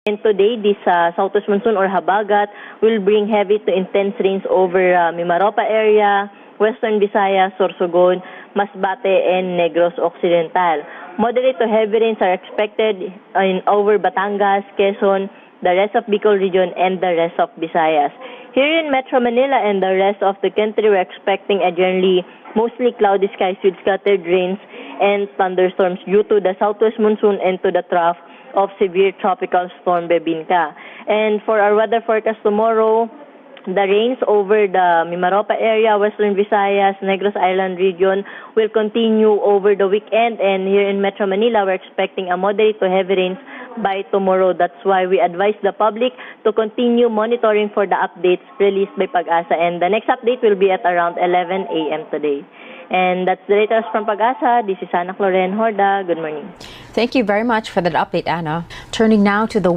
And today, this southwest monsoon or habagat will bring heavy to intense rains over Mimaropa area, Western Visayas, Sorsogon, Masbate, and Negros Occidental. Moderate to heavy rains are expected over Batangas, Quezon, the rest of Bicol region, and the rest of Visayas. Here in Metro Manila and the rest of the country, we're expecting a generally mostly cloudy skies with scattered rains and thunderstorms due to the southwest monsoon and to the trough of severe tropical storm Bebinca. And for our weather forecast tomorrow, the rains over the Mimaropa area, Western Visayas, Negros Island region will continue over the weekend, and here in Metro Manila, we're expecting a moderate to heavy rains by tomorrow. That's why we advise the public to continue monitoring for the updates released by Pag-asa, and the next update will be at around 11 a.m. today. And that's the latest from Pag-asa. This is Ana Cloren Horda. Good morning. Thank you very much for that update, Anna. Turning now to the